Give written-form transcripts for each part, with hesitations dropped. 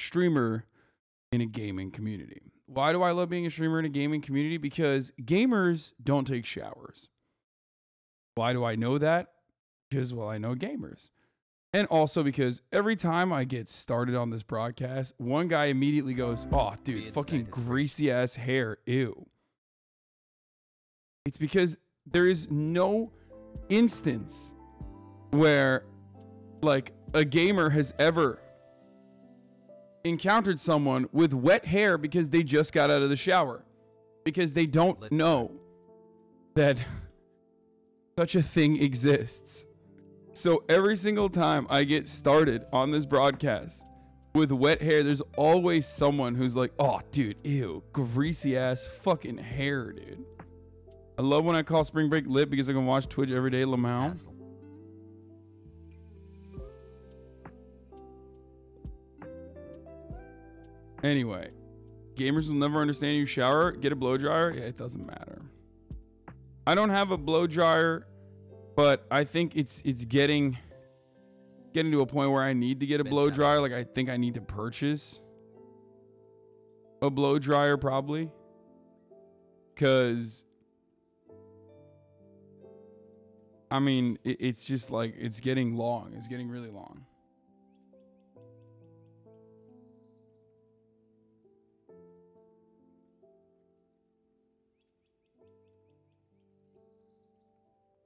streamer in a gaming community. Why do I love being a streamer in a gaming community? Because gamers don't take showers. Why do I know that? Because, well, I know gamers. And also because every time I get started on this broadcast, one guy immediately goes, oh, dude, fucking greasy ass hair. Ew. It's because there is no instance where like a gamer has ever encountered someone with wet hair because they just got out of the shower, because they don't know that such a thing exists. So every single time I get started on this broadcast with wet hair, there's always someone who's like, oh, dude, ew, greasy ass fucking hair, dude. I love when I call spring break lit because I can watch Twitch every day, Lamau. Anyway, gamers will never understand you shower. Get a blow dryer. Yeah, it doesn't matter. I don't have a blow dryer, but I think it's getting to a point where I need to get a blow dryer. Like, I think I need to purchase a blow dryer probably, because I mean it's just like it's getting long. It's getting really long.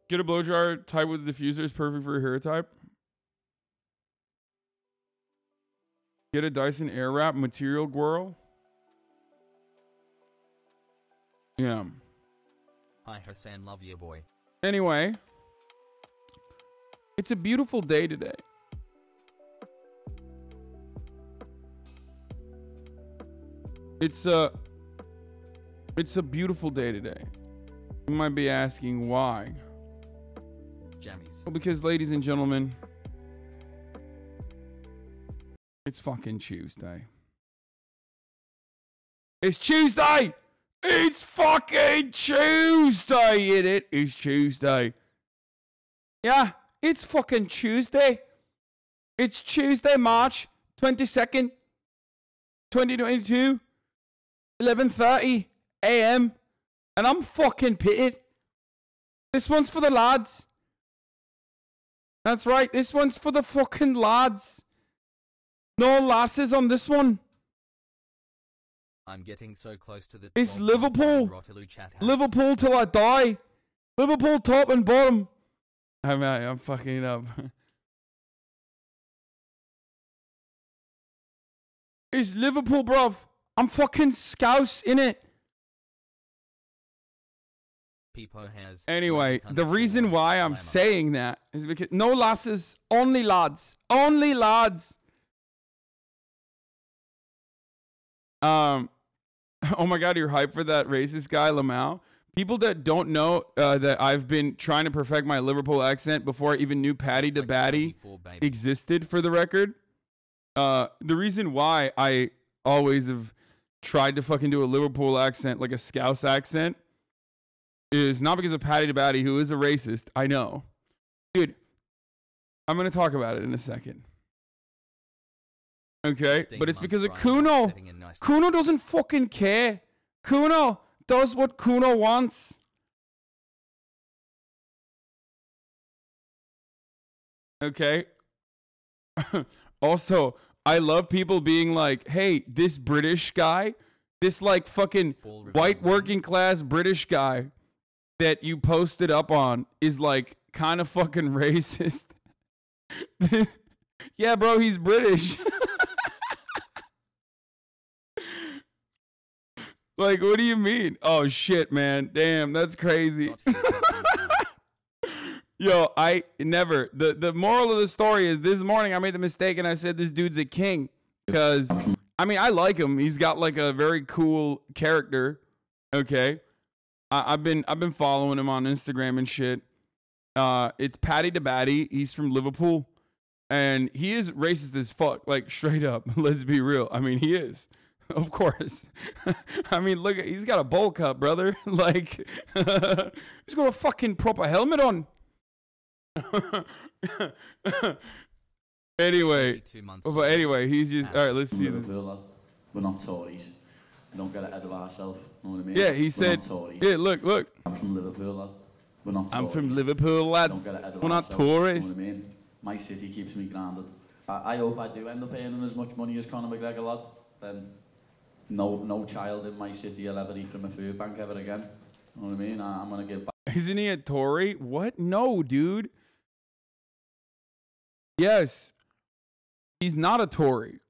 Get a blow dryer type with a diffuser is perfect for your hair type. Get a Dyson Airwrap material Gwirl. Yeah. Hi Hasan, love you boy. Anyway, it's a beautiful day today. It's a beautiful day today. You might be asking why. Jammies. Well, because, ladies and gentlemen, it's fucking Tuesday. It's Tuesday! It's fucking Tuesday, It's Tuesday. Yeah, it's fucking Tuesday. It's Tuesday, March 22nd, 2022, 11:30 a.m. And I'm fucking pitted. This one's for the lads. That's right, this one's for the fucking lads. No lasses on this one. I'm getting so close to the It's Liverpool. Liverpool till I die. Liverpool top and bottom. I'm fucking it up. It's Liverpool, bruv. I'm fucking scouse in it. Anyway, the reason why I'm saying that is because no lasses, only lads. Only lads. Oh my god, you're hyped for that racist guy, Lamau. People that don't know that I've been trying to perfect my Liverpool accent before I even knew Paddy The Baddy existed, for the record. The reason why I always have tried to fucking do a Liverpool accent, like a Scouse accent, is not because of Paddy The Baddy, who is a racist. I know. Dude, I'm going to talk about it in a second. Okay? But it's because of Kuno. Kuno doesn't fucking care. Kuno does what Kuno wants. Okay? Also, I love people being like, hey, this British guy, this like fucking white working class British guy that you posted up on is like kind of fucking racist. Yeah, bro, he's British. Like, what do you mean? Oh shit, man. Damn, that's crazy. Yo, I never. The moral of the story is this morning I made the mistake and I said this dude's a king. Because, I mean, I like him. He's got like a very cool character. Okay. I've been following him on Instagram and shit. It's Paddy The Baddy. He's from Liverpool. And he is racist as fuck. Like, straight up. Let's be real. I mean, he is. Of course. I mean, look, he's got a bowl cut, brother. Like, he's got a fucking proper helmet on. Anyway, 22 months but old. anyway, he's just all right. Let's see this. Liverpool, lad. We're not Tories. Don't get ahead of ourselves. Know what I mean? Yeah, he We're said. not Tories. Yeah, look. I'm from Liverpool, lad. We're not Tories. I'm from Liverpool, lad. Don't get ahead of We're not ourselves. Know Tories. what I mean? My city keeps me grounded. I hope I do end up earning as much money as Conor McGregor, lad. Then no child in my city will ever eat from a food bank ever again. Know what I mean? I'm gonna give back. Isn't he a Tory? What? No, dude. Yes. He's not a Tory.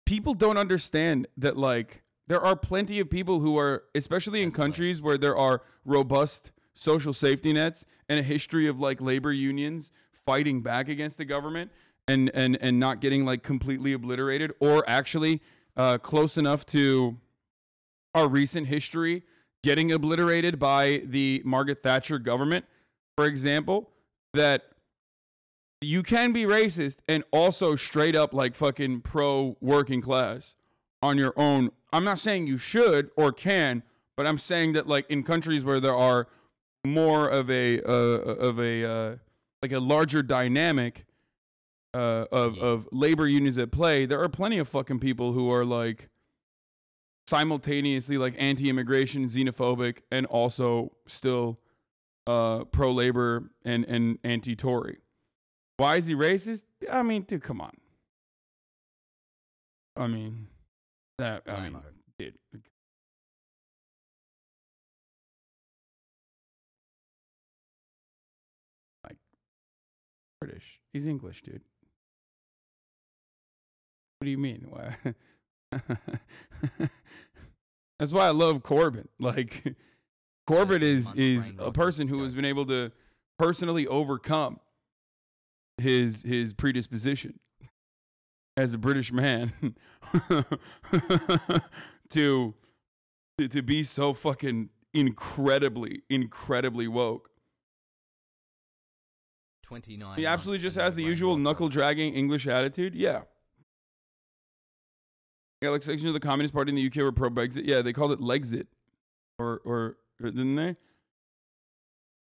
People don't understand that, like, there are plenty of people who are, especially in countries where there are robust social safety nets and a history of, like, labor unions fighting back against the government and not getting, like, completely obliterated, or actually close enough to our recent history getting obliterated by the Margaret Thatcher government, for example, that you can be racist and also straight up like fucking pro working class on your own. I'm not saying you should or can, but I'm saying that, like, in countries where there are more of a like a larger dynamic of labor unions at play, there are plenty of fucking people who are like simultaneously like anti-immigration, xenophobic, and also still pro-labor and anti-Tory. Why is he racist? I mean, dude, come on. I mean, dude. Like, British. He's English, dude. What do you mean? Why? That's why I love Corbyn. Like, Corbyn is a person who has been able to personally overcome his predisposition as a British man to be so fucking incredibly woke. 29 He absolutely just has the usual knuckle dragging English attitude. Yeah. Yeah, like sections of the Communist Party in the UK were pro Brexit. Yeah, they called it Legsit, or didn't they?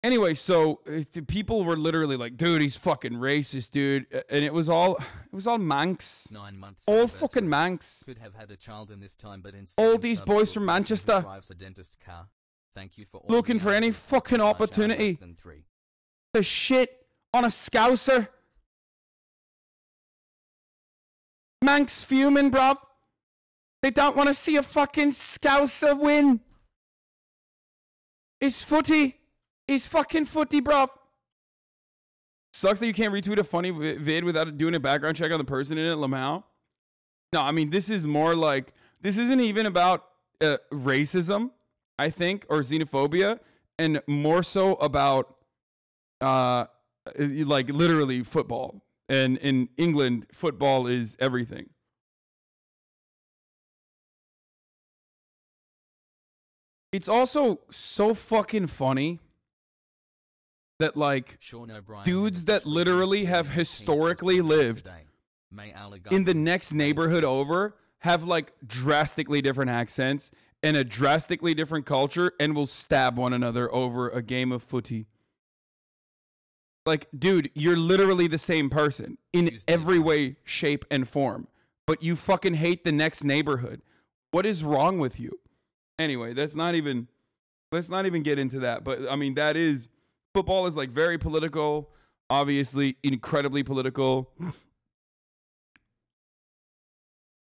Anyway, so people were literally like, "Dude, he's fucking racist, dude," and it was all Manx. 9 months. All fucking Manx. Could have had a child in this time, but instead all these boys from Manchester drives a dentist car. Thank you for all looking for any fucking opportunity to shit on a Scouser. Manx fuming, bruv. They don't want to see a fucking Scouser win. It's footy. It's fucking footy, bruv. Sucks that you can't retweet a funny vid without doing a background check on the person in it, Lamau. No, I mean, this is more like, this isn't even about racism, I think, or xenophobia, and more so about, like, literally football. And in England, football is everything. It's also so fucking funny that, like, dudes that literally have historically lived in the next neighborhood over have, like, drastically different accents and a drastically different culture and will stab one another over a game of footy. Like, dude, you're literally the same person in every way, shape, and form, but you fucking hate the next neighborhood. What is wrong with you? Anyway, let's not even get into that. But I mean, football is like very political, obviously incredibly political.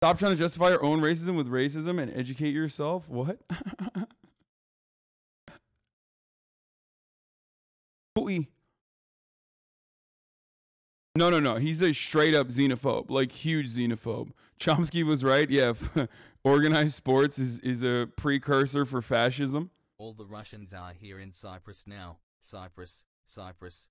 Stop trying to justify your own racism with racism and educate yourself. What? Footy. No. He's a straight up xenophobe, like huge xenophobe. Chomsky was right. Yeah. Organized sports is a precursor for fascism. All the Russians are here in Cyprus now. Cyprus, Russia.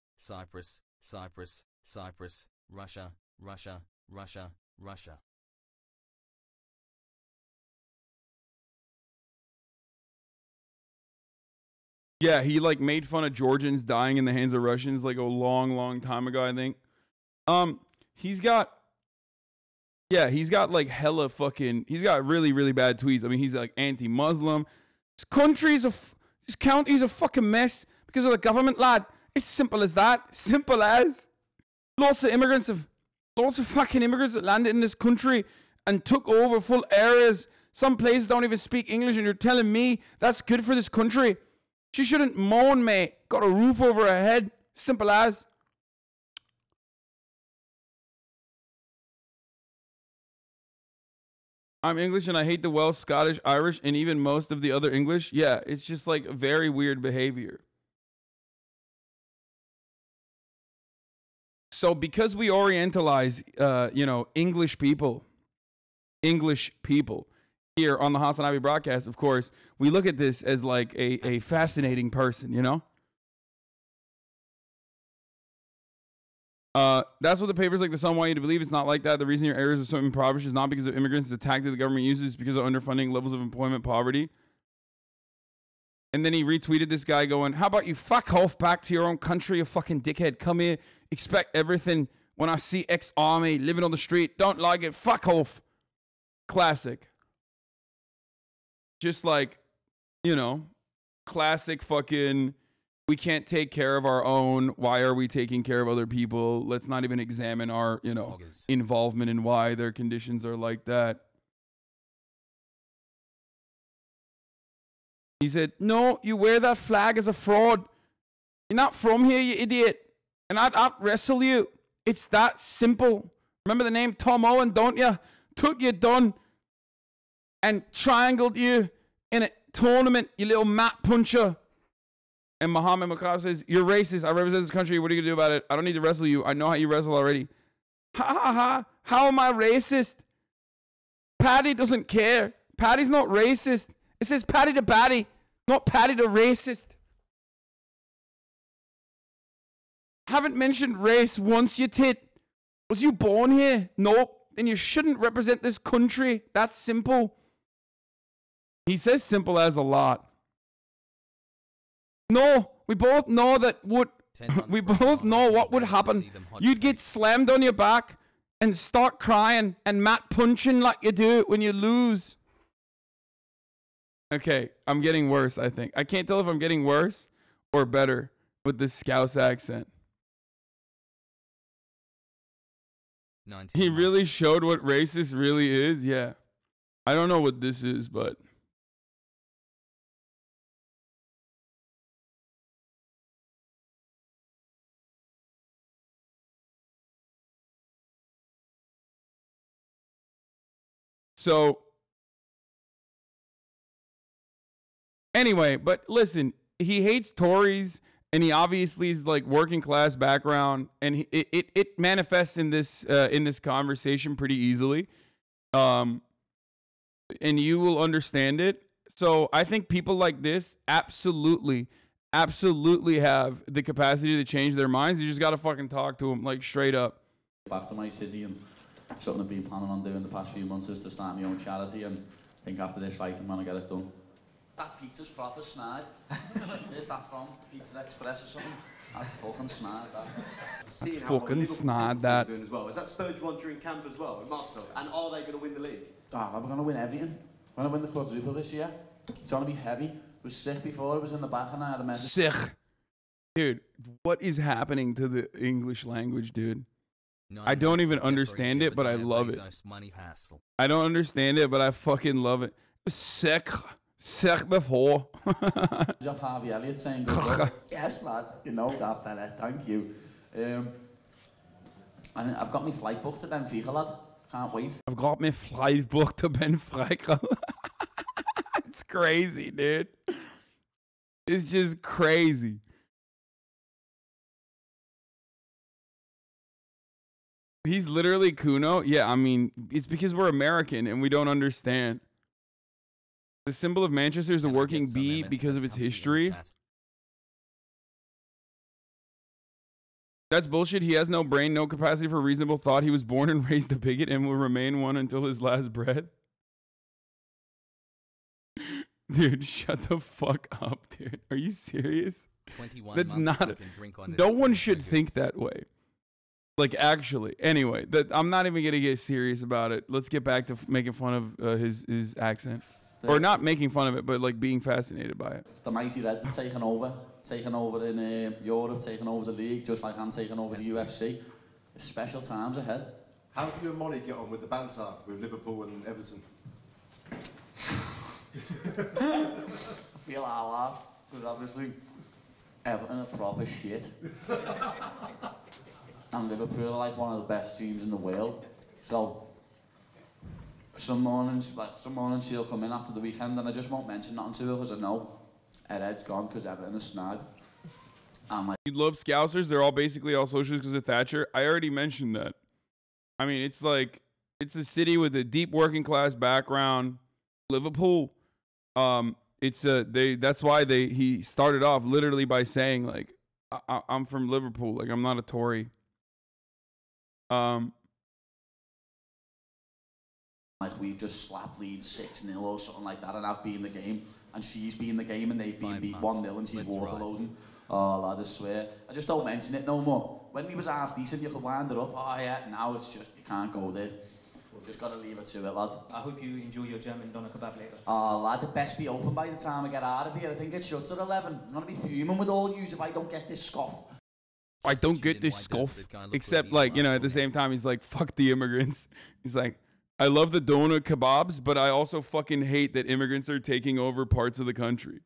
Yeah, he like made fun of Georgians dying in the hands of Russians like a long time ago, I think. He's got like hella fucking, he's got really bad tweets. I mean, he's like anti-Muslim. This county's a fucking mess because of the government, lad. It's simple as that. Simple as. Lots of immigrants have Lots of fucking immigrants that landed in this country and took over full areas. Some places don't even speak English, and you're telling me that's good for this country? She shouldn't moan, mate. Got a roof over her head. Simple as. I'm English and I hate the Welsh, Scottish, Irish, and even most of the other English. Yeah, it's just like very weird behavior. So because we Orientalize, English people here on the Hasanabi broadcast, of course, we look at this as like a fascinating person, you know? That's what the papers like the Sun want you to believe. It's not like that. The reason your areas are so impoverished is not because of immigrants. The tactic the government uses is because of underfunding, levels of employment, poverty. And then he retweeted this guy going, how about you fuck off back to your own country, you fucking dickhead. Come here, expect everything. When I see ex-army living on the street, don't like it, fuck off. Classic. Just like, classic fucking, we can't take care of our own. Why are we taking care of other people? Let's not even examine our, involvement in why their conditions are like that. He said, no, you wear that flag as a fraud. You're not from here, you idiot. And I'd wrestle you. It's that simple. Remember the name Tom Owen, don't you? Took you done and triangled you in a tournament, you little mat puncher. And Muhammad Makab says, you're racist. I represent this country. What are you going to do about it? I don't need to wrestle you. I know how you wrestle already. Ha ha ha. How am I racist? Paddy doesn't care. Paddy's not racist. It says Paddy the Baddy, not Paddy the racist. Haven't mentioned race once, you tit. Was you born here? Nope. Then you shouldn't represent this country. That's simple. He says simple as a lot. No, we both know that we both know what would happen. You'd get slammed on your back and start crying and mat punching like you do when you lose. Okay, I'm getting worse, I think. I can't tell if I'm getting worse or better with this Scouse accent. He really showed what racist really is? Yeah. I don't know what this is, but... So... Anyway, but listen, he hates Tories, and he obviously is like working class background, and it manifests in this conversation pretty easily, and you will understand it. So I think people like this absolutely have the capacity to change their minds. You just gotta fucking talk to them like straight up. Back to my city, and something I've been planning on doing the past few months is to start my own charity, and I think after this fight I'm gonna get it done. That pizza's proper snide. Where's that from? Pizza Express or something? That's fucking snide, that. That's fucking snide, that. Doing as well. Is that Spurs one during camp as well? It must have. And are they going to win the league? Oh, we're going to win everything. We're going to win the quadruple this year. It's going to be heavy. It was sick before, it was in the back and I had a message. Sick. Dude, what is happening to the English language, dude? I don't even understand it, but I love it. I don't understand it, but I fucking love it. Sick. Sick before. Harvey Elliott saying good luck. Yes, lad. You know that fella. Thank you. And I've got my flight booked to Benfica, lad. Can't wait. I've got my flight booked to Benfica. It's crazy, dude. It's just crazy. He's literally Kuno. Yeah, I mean, it's because we're American and we don't understand. The symbol of Manchester is a working bee because of its history. That's bullshit. He has no brain, no capacity for reasonable thought. He was born and raised a bigot and will remain one until his last breath. Dude, shut the fuck up, dude. Are you serious? That's not... No one should think that way. Like, actually. Anyway, I'm not even going to get serious about it. Let's get back to making fun of his accent. Or not making fun of it, but like being fascinated by it. The mighty Reds are taking over in Europe, taking over the league, just like I'm taking over the UFC. It's special times ahead. How do you and Molly get on with the banter with Liverpool and Everton? I feel our laugh, because obviously Everton are proper shit. And Liverpool are like one of the best teams in the world. So some mornings she'll come in after the weekend and I just won't mention nothing to her because I know her head's gone because Everton is snide. And like, You love Scousers. They're all basically all socialists because of Thatcher. I already mentioned that. I mean, it's like, it's a city with a deep working class background. Liverpool, that's why he started off literally by saying like, I'm from Liverpool. Like, I'm not a Tory. like we've just slapped Leeds 6-0 or something like that, and I've been in the game, and she's been in the game, and they've been beat 1-0, and she's waterloading. Oh, lad, I swear. I just don't mention it no more. When he was half decent, you could wind it up. Oh, yeah, now it's just, you can't go there. Just got to leave it to it, lad. I hope you enjoy your German doner kebab later. Oh, lad, it best be open by the time I get out of here. I think it shuts at 11. I'm going to be fuming with all yous if I don't get this scoff. I don't get this scoff. Except, like, you know, at the same time, he's like, fuck the immigrants. He's like, I love the doner kebabs, but I also fucking hate that immigrants are taking over parts of the country.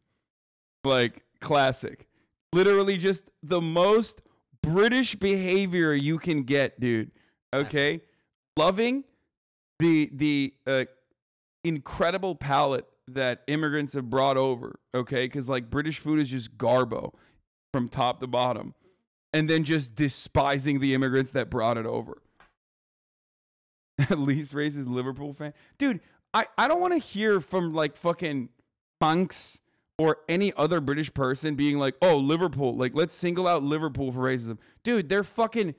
Like, classic. Literally just the most British behavior you can get, dude. Okay? Loving the incredible palate that immigrants have brought over, okay? Because, like, British food is just garbo from top to bottom. And then just despising the immigrants that brought it over. At least racist Liverpool fan. Dude, I don't want to hear from, like, fucking punks or any other British person being like, oh, Liverpool. Like, let's single out Liverpool for racism. Dude, they're fucking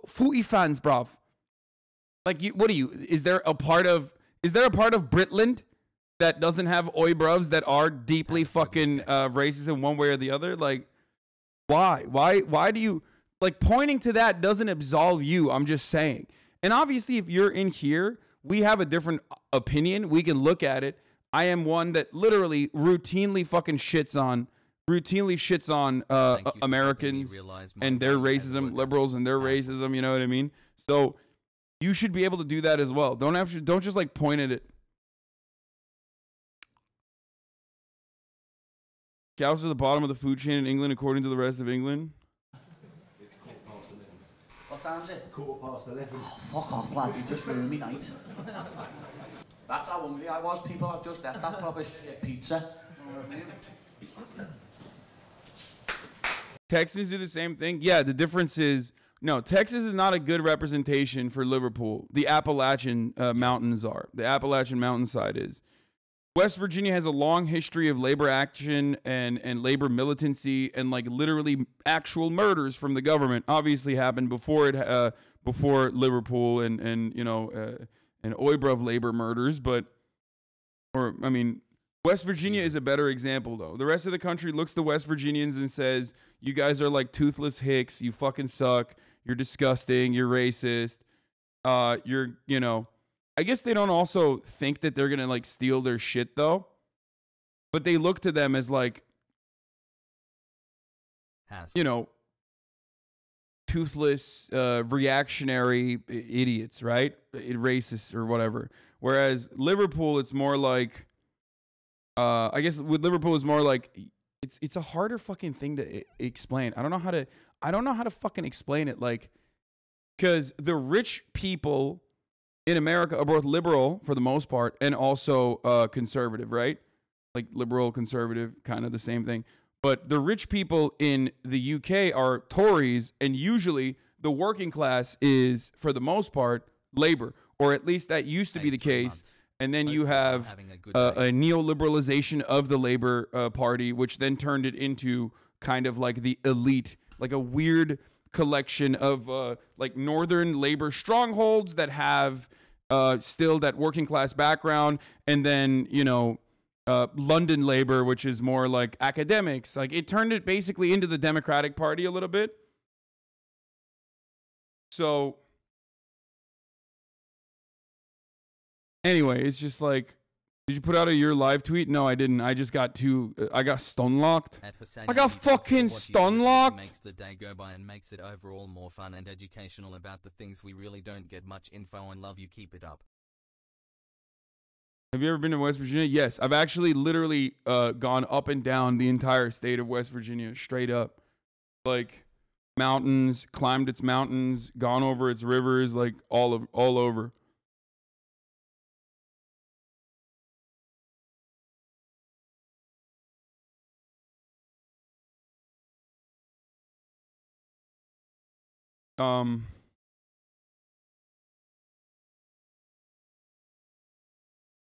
footy fans, bruv. Like, what are you? Is there a part of Britland that doesn't have oi bruvs that are deeply fucking racist in one way or the other? Like, why? Why do you, like, pointing to that doesn't absolve you. I'm just saying. And obviously, if you're in here, we have a different opinion. We can look at it. I am one that literally routinely shits on Americans and their racism, liberals and their racism. You know what I mean? So you should be able to do that as well. Don't just like point at it. Cows are the bottom of the food chain in England, according to the rest of England. It's 11:15. What time is it? 11:15. Oh, fuck off, lad. You just ruined me night. That's how hungry I was. People have just ate that proper shit pizza. You know what I mean? Texans do the same thing. Yeah, the difference is, no, Texas is not a good representation for Liverpool. The Appalachian Mountains are. The Appalachian mountainside is. West Virginia has a long history of labor action and labor militancy and, like, literally actual murders from the government. Obviously happened before Liverpool and you know, and Oibruv labor murders, West Virginia is a better example, though. The rest of the country looks to West Virginians and says, you guys are like toothless hicks. You fucking suck. You're disgusting. You're racist. You know, I guess they don't also think that they're going to, like, steal their shit, though. But they look to them as, like, you know, toothless, reactionary idiots, right? Racists or whatever. Whereas Liverpool, it's more like, I guess with Liverpool, it's more like, it's a harder fucking thing to explain. I don't know how to fucking explain it. Like, because the rich people in America are both liberal for the most part and also conservative, right? Like liberal, conservative, kind of the same thing. But the rich people in the UK are Tories, and usually the working class is, for the most part, labor, or at least that used to be the case. And then you have a neoliberalization of the Labor Party, which then turned it into kind of like the elite, like a weird collection of like northern labor strongholds that have still that working class background, and then, you know, London labor, which is more like academics. Like, it turned it basically into the Democratic Party a little bit. So anyway, it's just like, Did you put out your live tweet? No, I didn't. I just got I got stun locked. I got fucking stun locked. Makes the day go by and makes it overall more fun and educational about the things we really don't get much info on. Love you, keep it up. Have you ever been to West Virginia? Yes, I've actually literally gone up and down the entire state of West Virginia, straight up. Like mountains, climbed its mountains, gone over its rivers, like all over.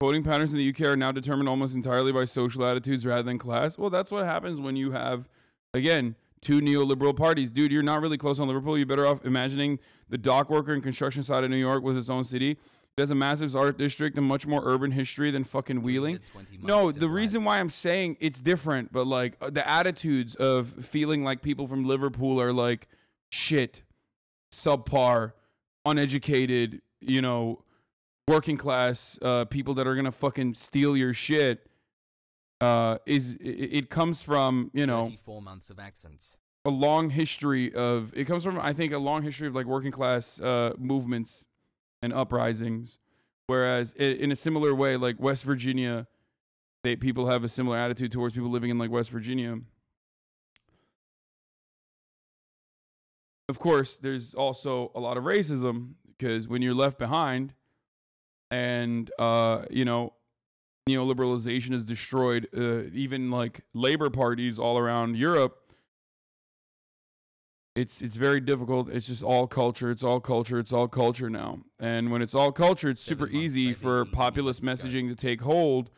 Voting patterns in the UK are now determined almost entirely by social attitudes rather than class. Well, that's what happens when you have, again, two neoliberal parties. Dude, you're not really close on Liverpool. You're better off imagining the dock worker and construction side of New York was its own city. It has a massive art district and much more urban history than fucking Wheeling. No, the reason why I'm saying it's different, but like the attitudes of feeling like people from Liverpool are like shit, subpar, uneducated, you know, working class people that are gonna fucking steal your shit it comes from, you know, 34 months of accents. a long history of I think a long history of like working class movements and uprisings, whereas in a similar way, like West Virginia, people have a similar attitude towards people living in like West Virginia. Of course, there's also a lot of racism because when you're left behind and, you know, neoliberalization has destroyed even like labor parties all around Europe, it's very difficult. It's just all culture. It's all culture. It's all culture now. And when it's all culture, it's super easy for populist messaging to take hold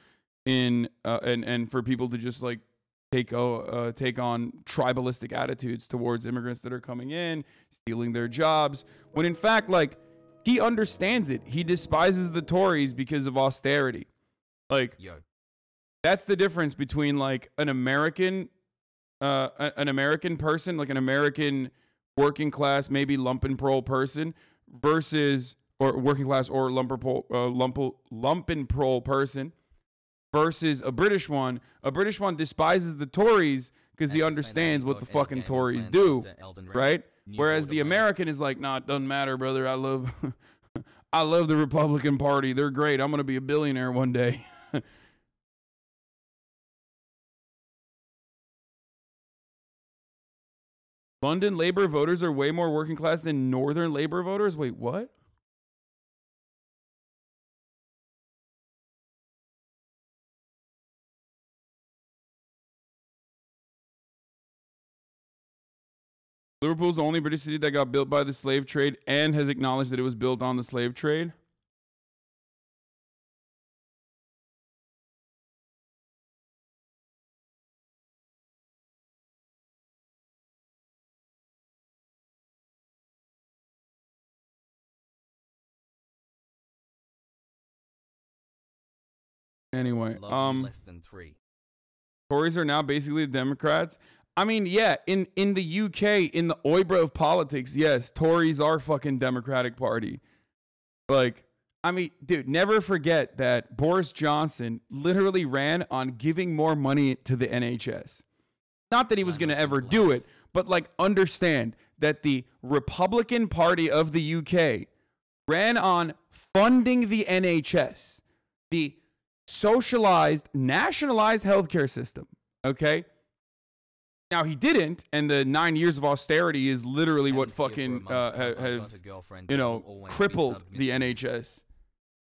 in and for people to just like take on tribalistic attitudes towards immigrants that are coming in, stealing their jobs, when in fact, like, he understands it. He despises the Tories because of austerity. Like, that's the difference between like an American person, like an American working class, maybe lumpenproll person, versus or working class or lumpenproll person, versus a British one. A British one despises the Tories because he understands what the fucking Tories do, right? Whereas the American is like, nah, it doesn't matter, brother. I love the Republican Party. They're great. I'm going to be a billionaire one day. London Labour voters are way more working class than Northern Labour voters? Wait, what? Liverpool's the only British city that got built by the slave trade and has acknowledged that it was built on the slave trade. Anyway, less than 3. Tories are now basically the Democrats. I mean, yeah, in the UK, in the oibra of politics, yes, Tories are fucking Democratic Party. Like, I mean, dude, never forget that Boris Johnson literally ran on giving more money to the NHS. Not that he was going to ever do it, but like understand that the Republican Party of the UK ran on funding the NHS, the socialized, nationalized healthcare system. Okay? Now, he didn't, and the 9 years of austerity is literally what fucking has, you know, crippled the NHS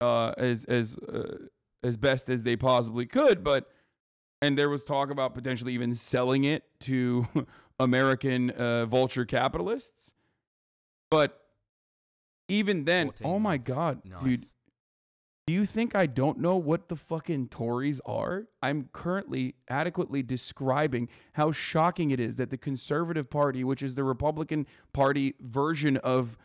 as best as they possibly could. But, and there was talk about potentially even selling it to American vulture capitalists. But even then, oh my God, dude. Do you think I don't know what the fucking Tories are? I'm currently adequately describing how shocking it is that the Conservative Party, which is the Republican Party version of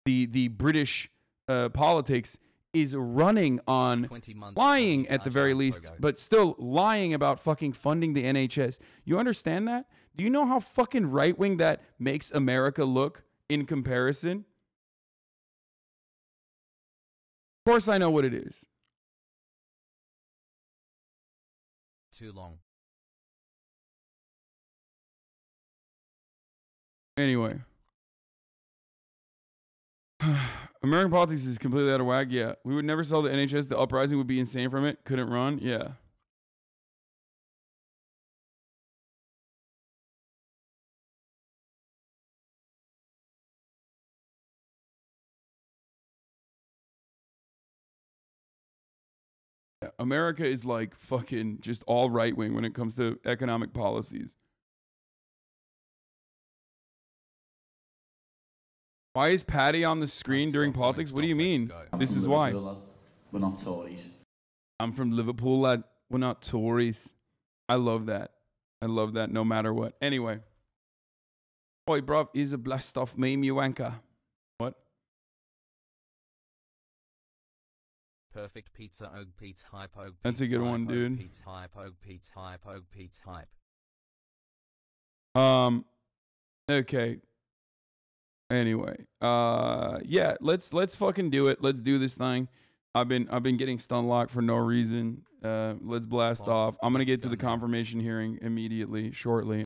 the British politics, is running on lying at the very least, but still lying about fucking funding the NHS. You understand that? Do you know how fucking right-wing that makes America look in comparison? Of course I know what it is. too long. Anyway. American politics is completely out of whack. Yeah. We would never sell the NHS. The uprising would be insane from it. Couldn't run. Yeah. America is like fucking just all right wing when it comes to economic policies. Why is Paddy on the screen during politics? What do you mean? This is why. We're not Tories. I'm from Liverpool, lad. We're not Tories. I love that. I love that no matter what. Anyway. Oi, bruv, is a blast off meme, you wanker. What? Perfect pizza, og pizza hype, og pizza. That's a good one, dude. Pizza hype, og pizza hype, og pizza hype. Okay. Anyway, yeah, let's fucking do it. Let's do this thing. I've been getting stun locked for no reason. Let's blast off. I'm gonna get to the confirmation hearing immediately, shortly.